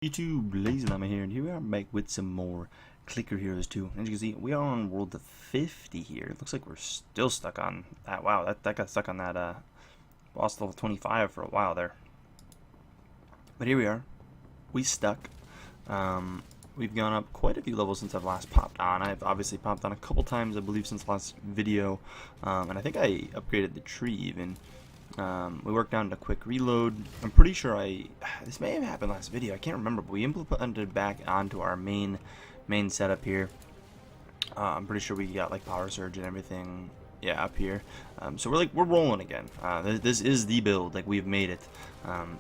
YouTube, LazeeLlama here, and here we are back with some more Clicker Heroes 2. As you can see, we are on world 50 here. It looks like we're still stuck on that. Wow, that got stuck on that boss level 25 for a while there. But here we are. We stuck. We've gone up quite a few levels since I've last popped on. I've obviously popped on a couple times, I believe, since the last video. And I think I upgraded the tree even. We worked down to quick reload. I'm pretty sure this may have happened last video, I can't remember, but we implemented back onto our main setup here. I'm pretty sure we got like power surge and everything, yeah, up here. So we're rolling again. This is the build, like we've made it.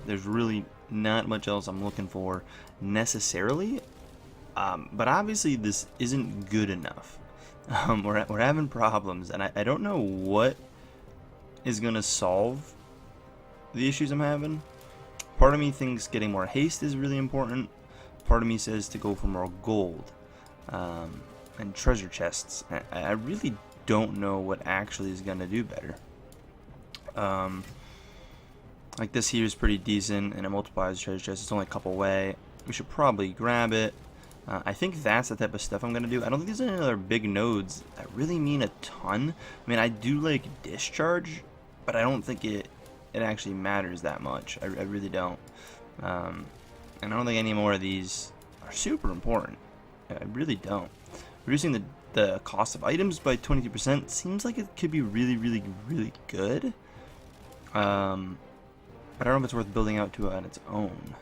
There's really not much else I'm looking for necessarily, but obviously this isn't good enough. We're having problems, and I don't know what is gonna solve the issues I'm having. Part of me thinks getting more haste is really important. Part of me says to go for more gold and treasure chests. I really don't know what actually is gonna do better. Like this here is pretty decent, and it multiplies treasure chests. It's only a couple away. We should probably grab it. I think that's the type of stuff I'm gonna do. I don't think there's any other big nodes that really mean a ton. I mean, I do like discharge, but I don't think it actually matters that much. I really don't. And I don't think any more of these are super important. I really don't. Reducing the cost of items by 22% seems like it could be really good. But I don't know if it's worth building out to on its own.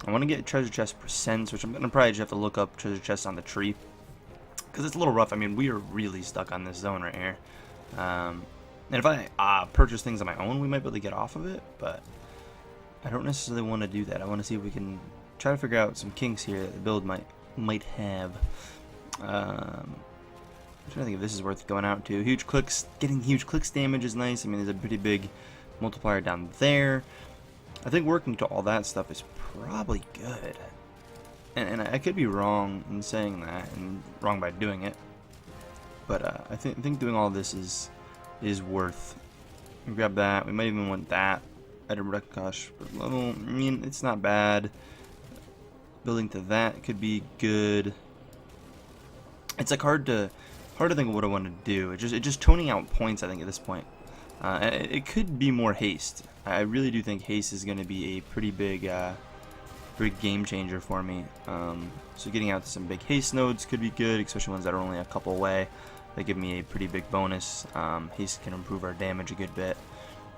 I want to get treasure chest percents, which I'm gonna probably just have to look up treasure chests on the tree, because it's a little rough. I mean, we are really stuck on this zone right here. And if I purchase things on my own, we might be able to get off of it, but I don't necessarily want to do that. I want to see if we can try to figure out some kinks here that the build might have. I'm trying to think if this is worth going out to. Huge clicks, getting huge clicks damage is nice. I mean, there's a pretty big multiplier down there. I think working to all that stuff is probably good. And I could be wrong in saying that, and wrong by doing it. But I think doing all this is worth. Grab that. We might even want that at a reduction cost per level. I mean, it's not bad. Building to that could be good. It's like hard to think of what I want to do. It's just toning out points, I think, at this point. It could be more haste. I really do think haste is going to be a pretty big game changer for me. So getting out to some big haste nodes could be good, especially ones that are only a couple away. They give me a pretty big bonus. Haste can improve our damage a good bit.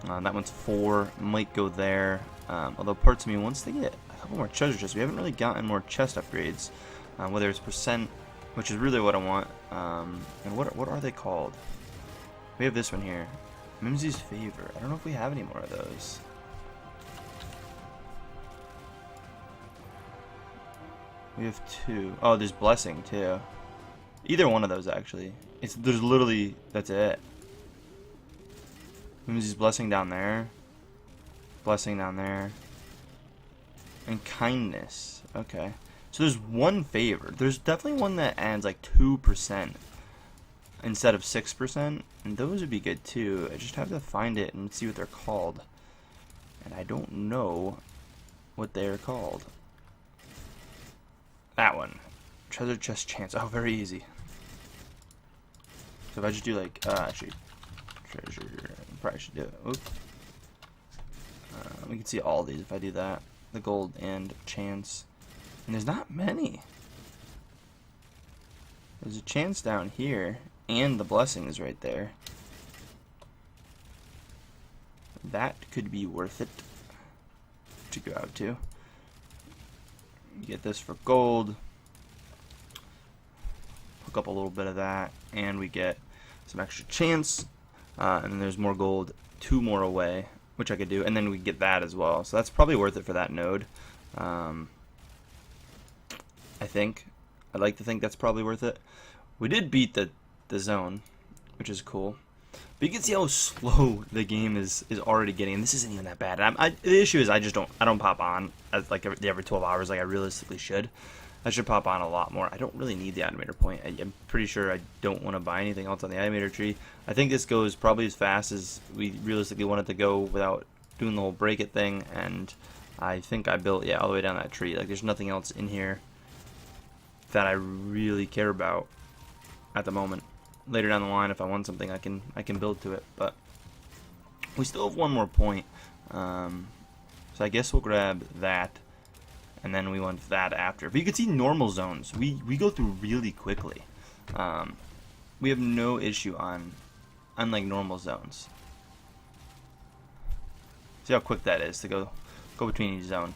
That one's 4, might go there. Although parts of me wants to get a couple more treasure chests. We haven't really gotten more chest upgrades, whether it's percent, which is really what I want. And what are they called? We have this one here, Mimsey's Favor. I don't know if we have any more of those. We have 2. Oh, there's Blessing too. Either one of those actually. There's literally, that's it. Mimsey's Blessing down there. Blessing down there. And Kindness. Okay. So there's one favor. There's definitely one that adds like 2% instead of 6%. And those would be good too. I just have to find it and see what they're called. And I don't know what they're called. That one. Treasure chest chance. Oh, very easy. So if I just do like, actually, treasure, probably should do it. Oops. We can see all these if I do that. The gold and chance. And there's not many. There's a chance down here, and the blessing is right there. That could be worth it to go out to. Get this for gold. Hook up a little bit of that, and we get some extra chance. And then there's more gold, 2 more away, which I could do, and then we get that as well. So that's probably worth it for that node. I think. I'd like to think that's probably worth it. We did beat the zone, which is cool. But you can see how slow the game is already getting. And this isn't even that bad. The issue is I don't pop on as like every 12 hours like I realistically should. I should pop on a lot more. I don't really need the animator point. I'm pretty sure I don't want to buy anything else on the animator tree. I think this goes probably as fast as we realistically want it to go without doing the whole break it thing, and I think I built, yeah, all the way down that tree. Like, there's nothing else in here that I really care about at the moment. Later down the line, if I want something, I can build to it. But we still have one more point. So I guess we'll grab that, and then we want that after. But you can see normal zones. We go through really quickly. We have no issue on unlike normal zones. See how quick that is to go between each zone.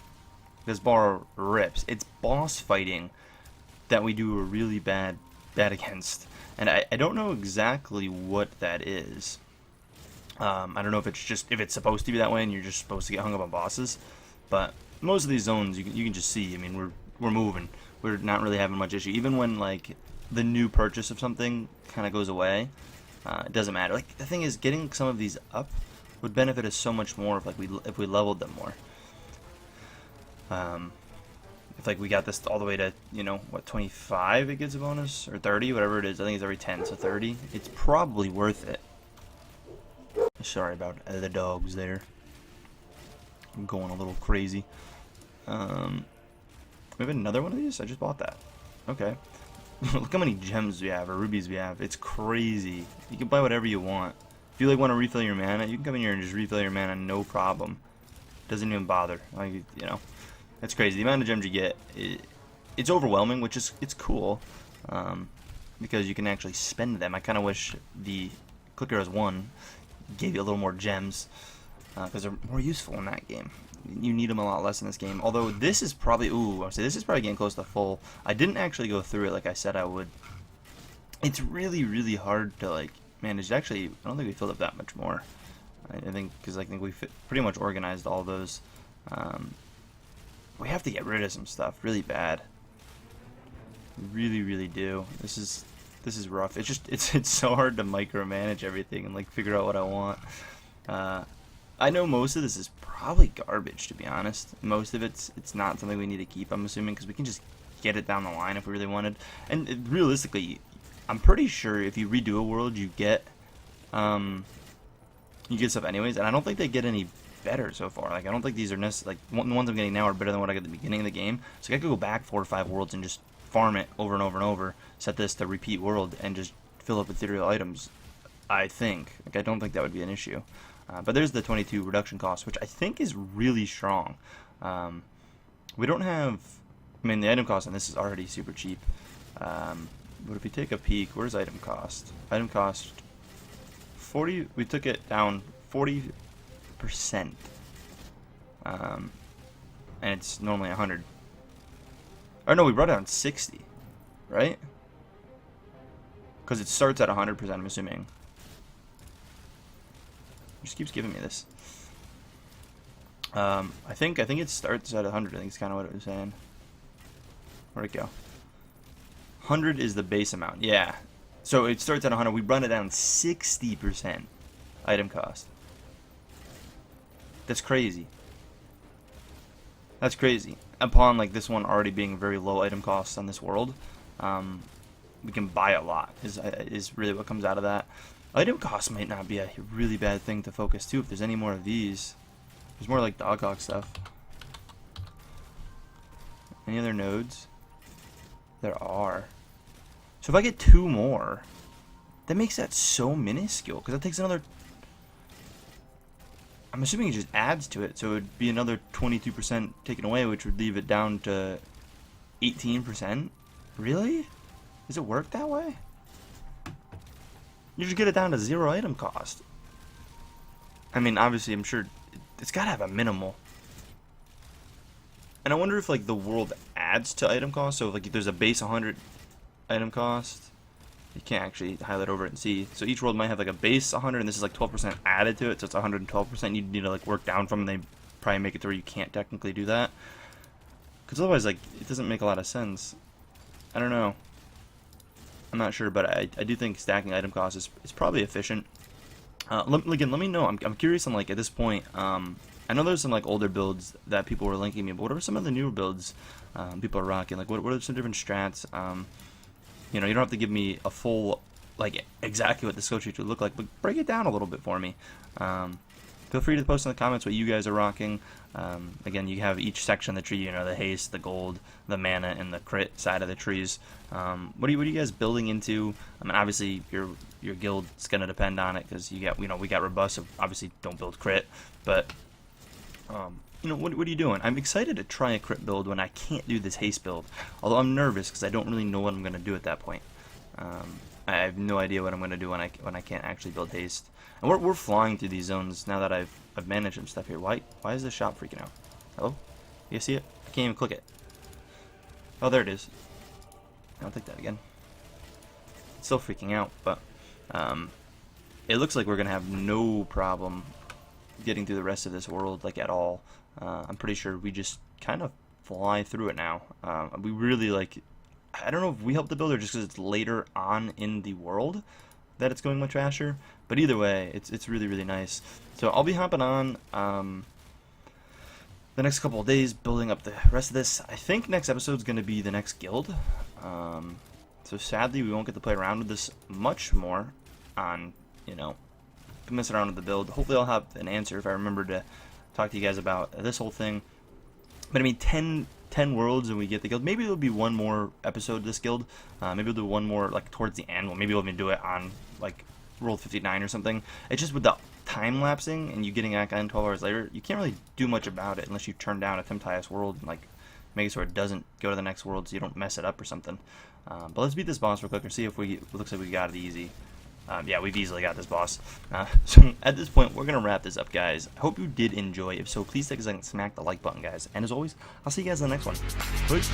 This bar rips. It's boss fighting that we do a really bad against, and I don't know exactly what that is. I don't know if it's supposed to be that way and you're just supposed to get hung up on bosses, but most of these zones you can just see. I mean, we're moving. We're not really having much issue. Even when like the new purchase of something kind of goes away, it doesn't matter. Like, the thing is, getting some of these up would benefit us so much more if we leveled them more. If like we got this all the way to, you know, what, 25 it gets a bonus, or 30, whatever it is. I think it's every 10, so 30. It's probably worth it. Sorry about the dogs there. I'm going a little crazy. We have another one of these? I just bought that. Okay. Look how many gems we have, or rubies we have. It's crazy. You can buy whatever you want. If you like want to refill your mana, you can come in here and just refill your mana, no problem. Doesn't even bother. Like, you know, that's crazy. The amount of gems you get, it's overwhelming, which is cool, because you can actually spend them. I kind of wish the Clicker as 1 gave you a little more gems, because they're more useful in that game. You need them a lot less in this game. Although this is probably, I would say this is probably getting close to full. I didn't actually go through it like I said I would. It's really, really hard to like manage. Actually, I don't think we filled up that much more. I think because I think we pretty much organized all those. We have to get rid of some stuff really bad. We really, really do. This is rough. It's just it's so hard to micromanage everything and like figure out what I want. I know most of this is probably garbage, to be honest. Most of it's not something we need to keep, I'm assuming, because we can just get it down the line if we really wanted. And realistically, I'm pretty sure if you redo a world, you get stuff anyways. And I don't think they get any better so far. Like, I don't think these are necessarily, like, the ones I'm getting now are better than what I got at the beginning of the game. So I could go back 4 or 5 worlds and just farm it over and over and over, set this to repeat world, and just fill up with ethereal items. I think. Like, I don't think that would be an issue. But there's the 22 reduction cost, which I think is really strong. We don't have, I mean, the item cost on this is already super cheap. But if we take a peek, where's item cost? Item cost 40, we took it down 40%. And it's normally 100. Or no, we brought it down 60, right? Because it starts at 100%, I'm assuming. It just keeps giving me this. I think it starts at 100. I think it's kind of what it was saying. Where'd it go? 100 is the base amount. Yeah. So it starts at 100. We run it down 60% item cost. That's crazy. That's crazy. Upon like this one already being very low item costs on this world, we can buy a lot. Is really what comes out of that. Item cost might not be a really bad thing to focus too. If there's any more of these, there's more like Doghawk stuff. Any other nodes? There are. So if I get 2 more, that makes that so minuscule, because that takes another, I'm assuming it just adds to it, so it would be another 22% taken away, which would leave it down to 18%. Really? Does it work that way? You just get it down to 0 item cost. I mean, obviously, I'm sure it's got to have a minimal. And I wonder if, like, the world adds to item cost. So, like, if there's a base 100 item cost, you can't actually highlight over it and see. So each world might have, like, a base 100, and this is, like, 12% added to it. So it's 112%. You need to, like, work down from, and they probably make it to where you can't technically do that. Because otherwise, like, it doesn't make a lot of sense. I don't know. I'm not sure, but I do think stacking item cost is probably efficient. Let me know. I'm curious on, like, at this point, I know there's some, like, older builds that people were linking me, but what are some of the newer builds people are rocking? Like, what are some different strats? You know, you don't have to give me a full, like, exactly what the skill tree would look like, but break it down a little bit for me. feel free to post in the comments what you guys are rocking. Again, you have each section of the tree, you know, the haste, the gold, the mana, and the crit side of the trees. What are you guys building into? I mean, obviously your guild's gonna depend on it, because we got robust, so obviously don't build crit, but you know, what are you doing? I'm excited to try a crit build when I can't do this haste build, although I'm nervous because I don't really know what I'm gonna do at that point. I have no idea what I'm gonna do when I can't actually build haste. And we're flying through these zones now that I've managed some stuff here. Why is this shop freaking out? Hello? You see it? I can't even click it. Oh, there it is. I'll take that again. It's still freaking out, but it looks like we're gonna have no problem getting through the rest of this world, like, at all. I'm pretty sure we just kind of fly through it now. We really, like, I don't know if we help the builder just because it's later on in the world that it's going much faster, but either way, it's really, really nice. So I'll be hopping on the next couple of days building up the rest of this. I think next episode is going to be the next guild. So sadly, we won't get to play around with this much more on, you know, messing around with the build. Hopefully I'll have an answer if I remember to talk to you guys about this whole thing. But I mean, 10 worlds and we get the guild. Maybe there'll be one more episode of this guild. Maybe we'll do one more, like, towards the end. Well, maybe we'll even do it on, like, World 59 or something. It's just with the time lapsing and you getting back on 12 hours later, you can't really do much about it unless you turn down a Temptious world and, like, make it so it doesn't go to the next world so you don't mess it up or something. But let's beat this boss real quick and see if it looks like we got it easy. Yeah, we've easily got this boss. So at this point, we're going to wrap this up, guys. I hope you did enjoy. If so, please take a second and smack the like button, guys. And as always, I'll see you guys in the next one. Peace.